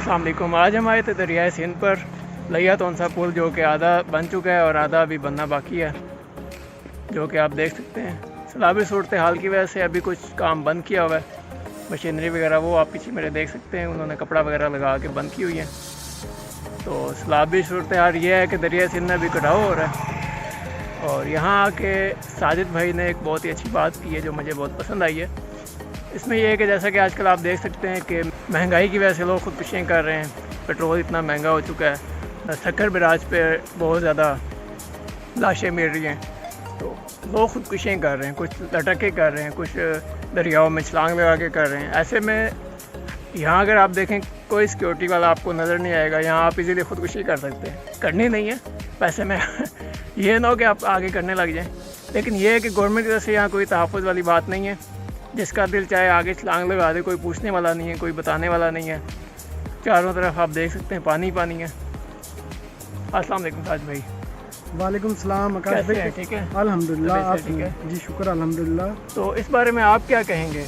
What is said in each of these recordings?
अस्सलाम वालेकुम। आज हम आए थे दरियाए सिंध पर लिया तोनसा पुल, जो कि आधा बन चुका है और आधा अभी बनना बाकी है, जो कि आप देख सकते हैं। सैलाबी सूरत हाल की वजह से अभी कुछ काम बंद किया हुआ है, मशीनरी वगैरह वो आप पीछे मेरे देख सकते हैं, उन्होंने कपड़ा वगैरह लगा के बंद की हुई है। तो सैलाबी सूरत हाल ये है कि दरिया सिंध में अभी कटाव हो रहा है। और यहाँ आके साजिद भाई ने एक बहुत ही अच्छी बात की है जो मुझे बहुत पसंद आई है। इसमें यह है कि जैसा कि आजकल आप देख सकते हैं कि महंगाई की वजह से लोग खुदकुशियाँ कर रहे हैं, पेट्रोल इतना महंगा हो चुका है, सक्कर बराज पे बहुत ज़्यादा लाशें मिल रही हैं, तो लोग खुदकुशियाँ कर रहे हैं, कुछ लटक के कर रहे हैं, कुछ दरियाओं में छलांग लगा के कर रहे हैं। ऐसे में यहाँ अगर आप देखें कोई सिक्योरिटी वाला आपको नज़र नहीं आएगा, यहाँ आप इजीली खुदकुशी कर सकते हैं। करनी नहीं है पैसे में ये ना हो कि आप आगे करने लग जाएं, लेकिन ये है कि गवर्नमेंट की तरफ से यहाँ कोई तहफ़्फ़ुज़ वाली बात नहीं है। जिसका दिल चाहे आगे छलांग लगा दे, कोई पूछने वाला नहीं है, कोई बताने वाला नहीं है। चारों तरफ आप देख सकते हैं पानी पानी है। अस्सलाम वालेकुम साज भाई। वालेकुम सलाम आकाश भाई। ठीक है अल्हम्दुलिल्लाह, आप ठीक है जी शुक्र अल्हम्दुलिल्लाह। तो इस बारे में आप क्या कहेंगे?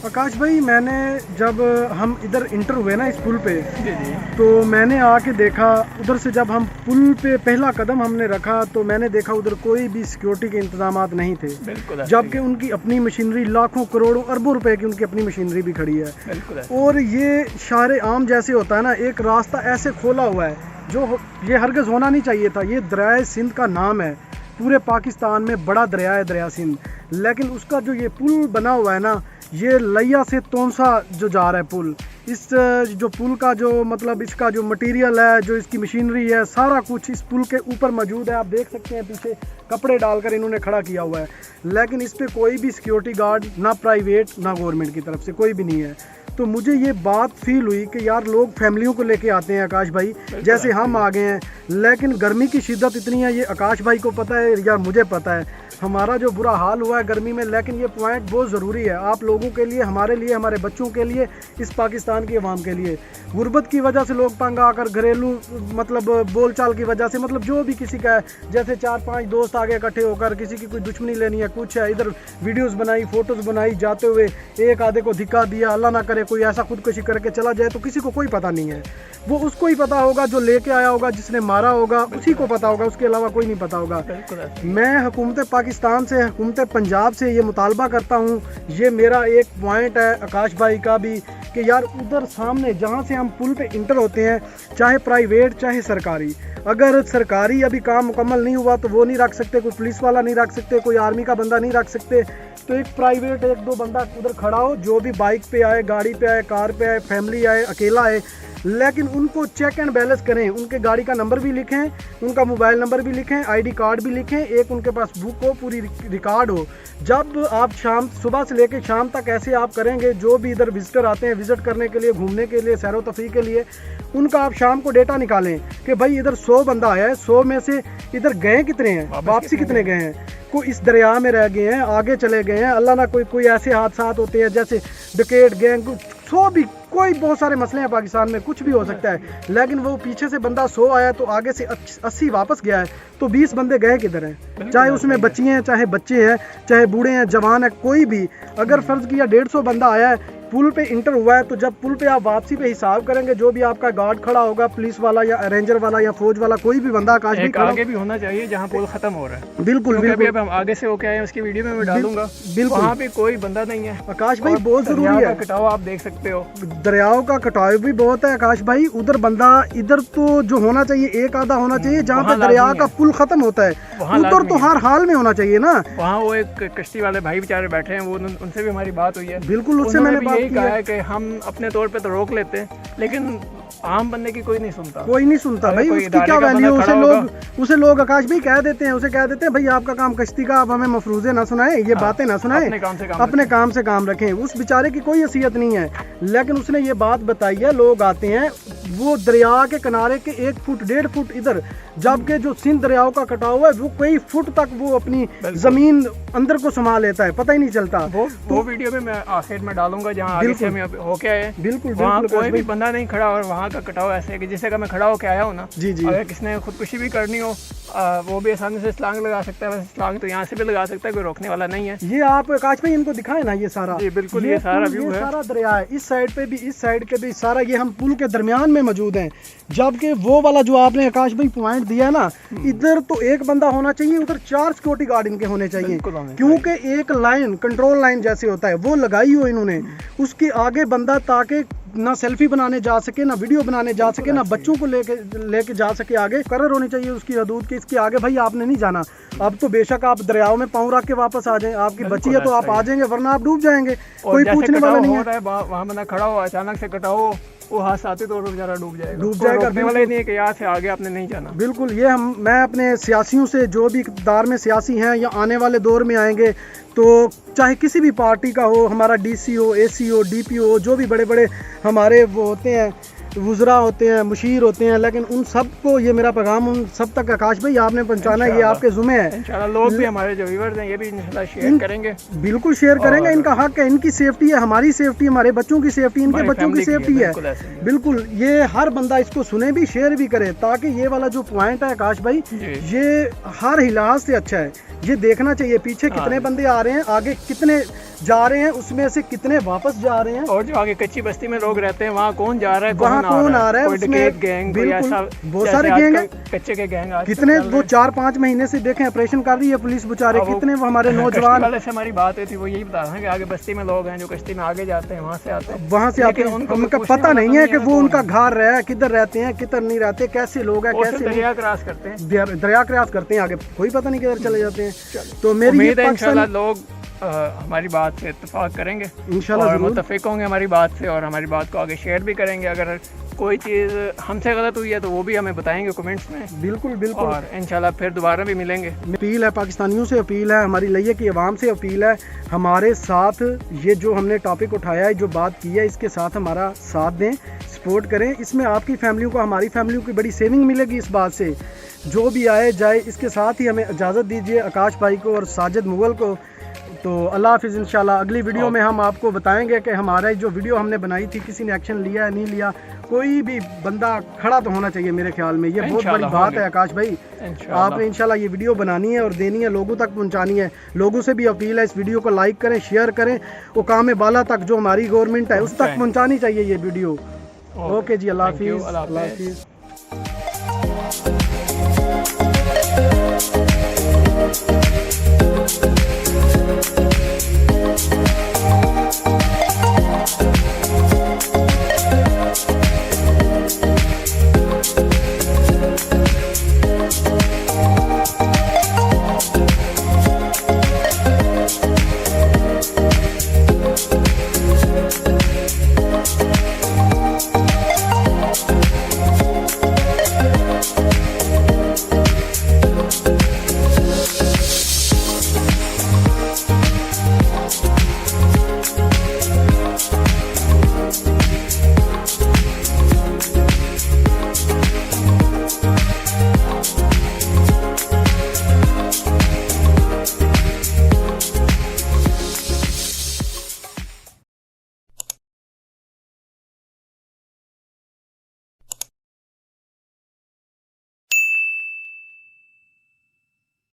आकाश भाई, मैंने जब हम इधर इंटर हुए ना इस पुल पे, जी जी, तो मैंने आके देखा उधर से, जब हम पुल पे पहला कदम हमने रखा तो मैंने देखा उधर कोई भी सिक्योरिटी के इंतजामात नहीं थे, बिल्कुल, जबकि उनकी अपनी मशीनरी लाखों करोड़ों अरबों रुपए की उनकी अपनी मशीनरी भी खड़ी है। बिल्कुल। और ये शारे आम जैसे होता है ना, एक रास्ता ऐसे खोला हुआ है जो ये हरगिज़ होना नहीं चाहिए था। ये दरियाए सिंध का नाम है, पूरे पाकिस्तान में बड़ा दरिया है दरिया सिंध, लेकिन उसका जो ये पुल बना हुआ है ना, ये लिया से तोनसा जो जा रहा है पुल, इस जो पुल का जो मतलब इसका जो मटेरियल है, जो इसकी मशीनरी है, सारा कुछ इस पुल के ऊपर मौजूद है। आप देख सकते हैं पीछे कपड़े डालकर इन्होंने खड़ा किया हुआ है, लेकिन इस पे कोई भी सिक्योरिटी गार्ड ना प्राइवेट ना गवर्नमेंट की तरफ से कोई भी नहीं है। तो मुझे ये बात फील हुई कि यार लोग फैमिलियों को लेके आते हैं आकाश भाई, जैसे हम आ गए हैं, लेकिन गर्मी की शिद्दत इतनी है, ये आकाश भाई को पता है यार, मुझे पता है हमारा जो बुरा हाल हुआ है गर्मी में। लेकिन ये पॉइंट बहुत ज़रूरी है आप लोगों के लिए, हमारे लिए, हमारे बच्चों के लिए, इस पाकिस्तान की आवाम के लिए। गुर्बत की वजह से लोग तंग आकर घरेलू मतलब बोलचाल की वजह से, मतलब जो भी किसी का है, जैसे 4-5 दोस्त आगे इकट्ठे होकर किसी की कोई दुश्मनी लेनी है, कुछ है, इधर वीडियोस बनाई, फोटोज़ बनाई, जाते हुए एक आधे को धिक्का दिया, अल्लाह ना करे कोई ऐसा खुदकुशी करके चला जाए, तो किसी को कोई पता नहीं है। वो उसको ही पता होगा जो लेके आया होगा, जिसने मारा होगा उसी को पता होगा, उसके अलावा कोई नहीं पता होगा। मैं हुकूमत पाकिस्तान से, हुकूमत पंजाब से ये मुतालबा करता हूँ, ये मेरा एक पॉइंट है आकाश भाई का भी, कि यार उधर सामने जहाँ से हम पुल पे इंटर होते हैं, चाहे प्राइवेट चाहे सरकारी, अगर सरकारी अभी काम मुकम्मल नहीं हुआ तो वो नहीं रख सकते, कोई पुलिस वाला नहीं रख सकते, कोई आर्मी का बंदा नहीं रख सकते, तो एक प्राइवेट 1-2 बंदा उधर खड़ा हो, जो भी बाइक पे आए, गाड़ी पे आए, कार पे आए, फैमिली आए, अकेला आए, लेकिन उनको चेक एंड बैलेंस करें, उनके गाड़ी का नंबर भी लिखें, उनका मोबाइल नंबर भी लिखें, आईडी कार्ड भी लिखें, एक उनके पास बुक हो, पूरी रिकॉर्ड हो। जब आप सुबह से लेकर शाम तक ऐसे आप करेंगे, जो भी इधर विजिटर आते हैं विजिट करने के लिए, घूमने के लिए, सैर व तफरीह के लिए, उनका आप शाम को डेटा निकालें कि भाई इधर 100 बंदा आया है, 100 में से इधर गए कितने हैं, वापसी कितने गए हैं, कोई इस दरिया में रह गए हैं, आगे चले गए हैं, अल्लाह ना कोई ऐसे हादसा होते हैं जैसे डकैत गैंग, 100 भी, कोई बहुत सारे मसले हैं पाकिस्तान में, कुछ भी हो सकता है, लेकिन वो पीछे से बंदा 100 आया तो आगे से 80 वापस गया है, तो 20 बंदे गए किधर हैं? चाहे उसमें बच्चियाँ हैं, चाहे बच्चे हैं, चाहे बूढ़े हैं, जवान है, कोई भी। अगर फ़र्ज़ किया 150 बंदा आया है, पुल पे इंटर हुआ है, तो जब पुल पे आप वापसी पे हिसाब करेंगे, जो भी आपका गार्ड खड़ा होगा, पुलिस वाला या रेंजर वाला या फौज वाला, कोई भी बंदा आकाश भी आगे भी होना चाहिए जहाँ पुल खत्म हो रहा है। बिल्कुल बिल्कुल, अब हम आगे से होके आए हैं, उसकी वीडियो में मैं डालूंगा, बिल्कुल, वहाँ पे कोई बंदा नहीं है आकाश भाई, बहुत जरूरी है। कटाव आप देख सकते हो, दरियाओं का कटाव भी बहुत है आकाश भाई, उधर बंदा, इधर तो जो होना चाहिए एक आधा होना चाहिए, जहाँ पे दरिया का पुल खत्म होता है उधर तो हर हाल में होना चाहिए ना। वहाँ वो एक कश्ती वाले भाई बेचारे बैठे हैं, वो उनसे भी हमारी बात हुई है। बिल्कुल, उससे मैंने बात की कहा है कि हम अपने तौर पे तो रोक लेते हैं, लेकिन आम बंदे की कोई नहीं सुनता, कोई नहीं सुनता भाई, उसकी क्या वैल्यू, उसे लोग आकाश भाई कह देते हैं, उसे कह देते हैं भाई आपका काम कश्ती का, आप हमें मफरूजे ना सुनाए, ये बातें ना सुनाए, अपने काम से काम रखें। उस बेचारे की कोई हैसियत नहीं है, लेकिन उसने ये बात बताई है, लोग आते हैं, वो दरिया के किनारे के 1 फुट 1.5 फुट इधर, जबकि जो सिंध दरियाओं का कटाव है वो कई फुट तक वो अपनी जमीन अंदर को संभाल लेता है, पता ही नहीं चलता। वो वीडियो में मैं आखिर में डालूंगा जहाँ आगे से हम होके आए। बिल्कुल वहाँ बिल्कुल कोई भी बंदा नहीं खड़ा और वहाँ का कटाव ऐसे है कि जिससे का मैं खड़ा होके आया हूँ ना, जी जी, अगर किसने खुदकुशी भी करनी हो वो भी आसानी से छलांग लगा सकता है। वैसे छलांग तो यहाँ से भी लगा सकता है, कोई रोकने वाला नहीं है। ये आप आकाश भाई इनको दिखाए ना, ये सारा, जी बिल्कुल, ये सारा व्यू है, सारा दरिया है, इस साइड पे भी इस साइड के भी सारा, ये हम पुल के दरमियान में मौजूद हैं। जबकि वो वाला जो आपने आकाश भाई पॉइंट दिया ना, इधर तो एक बंदा होना चाहिए, उधर 4 सिक्योरिटी गार्ड इनके होने चाहिए, क्योंकि एक लाइन कंट्रोल लाइन जैसे होता है वो लगाई हो इन्होंने, उसके आगे बंदा ताकि ना सेल्फी बनाने जा सके, ना वीडियो बनाने जा सके, ना बच्चों को लेके जा सके, आगे करर होनी चाहिए उसकी हदूद के, इसके आगे भाई आपने नहीं जाना। अब तो बेशक आप दरियाओं में पाँव रख के वापस आ जाएं, आपकी बच्ची है तो आप आ जाएंगे, वरना आप डूब जाएंगे, कोई पूछने वाला नहीं है। वहाँ बंदा खड़ा हो, अचानक से कटाओ, वो हाथ आते तो बेचारा डूब जाएगा, रोकने वाला ही नहीं है कि यहाँ से आगे आपने नहीं जाना। बिल्कुल, ये मैं अपने सियासियों से, जो भी इक़्तिदार में सियासी हैं या आने वाले दौर में आएंगे, तो चाहे किसी भी पार्टी का हो, हमारा DC हो, AC हो, DP हो, जो भी बड़े बड़े हमारे वो होते हैं, वुज़रा होते हैं, मुशीर होते हैं, लेकिन उन सब को ये मेरा पैगाम उन सब तक आकाश भाई आपने पहुंचाना है, ये आपके ज़ुम्मे है। इंशाल्लाह लोग भी, हमारे जो व्यूअर्स हैं, ये भी इंशाल्लाह शेयर करेंगे, बिल्कुल शेयर करेंगे, इनका हक है, इनकी सेफ्टी है, हमारी सेफ्टी, हमारे बच्चों की सेफ्टी, इनके बच्चों की सेफ्टी है। बिल्कुल, ये हर बंदा इसको सुने भी, शेयर भी करे, ताकि ये वाला जो पॉइंट है आकाश भाई, ये हर लिहाज से अच्छा है, ये देखना चाहिए पीछे कितने बंदे आ रहे हैं, आगे कितने जा रहे हैं, उसमें से कितने वापस जा रहे हैं, और जो आगे कच्ची बस्ती में लोग रहते हैं वहाँ कौन जा रहा है, वहाँ कौन आ रहा है, उसमें गैंग, बहुत सारे गैंग हैं, कच्चे के गैंग कितने, वो 4-5 महीने से देखें ऑपरेशन कर रही है पुलिस, बेचारे कितने वो हमारे नौजवान वाले से हमारी बात हुई थी, वो यही बता रहे हैं कि आगे बस्ती में लोग हैं जो कश्ती में आगे जाते हैं, वहाँ से आते हैं, उनका पता नहीं है कि वो उनका घर है, किधर रहते हैं, किधर नहीं रहते, कैसे लोग हैं, कैसे दरिया क्रॉस करते हैं, दरिया क्रॉस करते हैं, आगे कोई पता नहीं किधर चले जाते हैं। तो मेरी उम्मीद है इंशाल्लाह लोग हमारी बात से इत्तेफाक करेंगे इंशाल्लाह, और मुत्तफिक होंगे हमारी बात से, और हमारी बात को आगे शेयर भी करेंगे। अगर कोई चीज़ हमसे गलत हुई है तो वो भी हमें बताएंगे कमेंट्स में। बिल्कुल बिल्कुल, और इंशाल्लाह फिर दोबारा भी मिलेंगे। अपील है पाकिस्तानियों से, अपील है हमारी लइया की आवाम से, अपील है हमारे साथ, ये जो हमने टॉपिक उठाया है, जो बात की है, इसके साथ हमारा साथ दें, सपोर्ट करें। इसमें आपकी फैमिलियों को, हमारी फैमिलियों की बड़ी सेविंग मिलेगी इस बात से। जो भी आए जाए, इसके साथ ही हमें इजाज़त दीजिए, आकाश भाई को और साजिद मुगल को। तो अल्लाह हाफिज़। इंशाल्लाह अगली वीडियो में हम आपको बताएंगे कि हमारा जो वीडियो हमने बनाई थी, किसी ने एक्शन लिया है नहीं लिया। कोई भी बंदा खड़ा तो होना चाहिए मेरे ख्याल में, ये बहुत बड़ी बात है आकाश भाई। आपने इंशाल्लाह ये वीडियो बनानी है और देनी है, लोगों तक पहुंचानी है। लोगों से भी अपील है, इस वीडियो को लाइक करें, शेयर करें, वो काम बाला तक जो हमारी गवर्नमेंट है उस तक पहुंचानी चाहिए ये वीडियो। ओके जी, अल्लाह हाफिज़।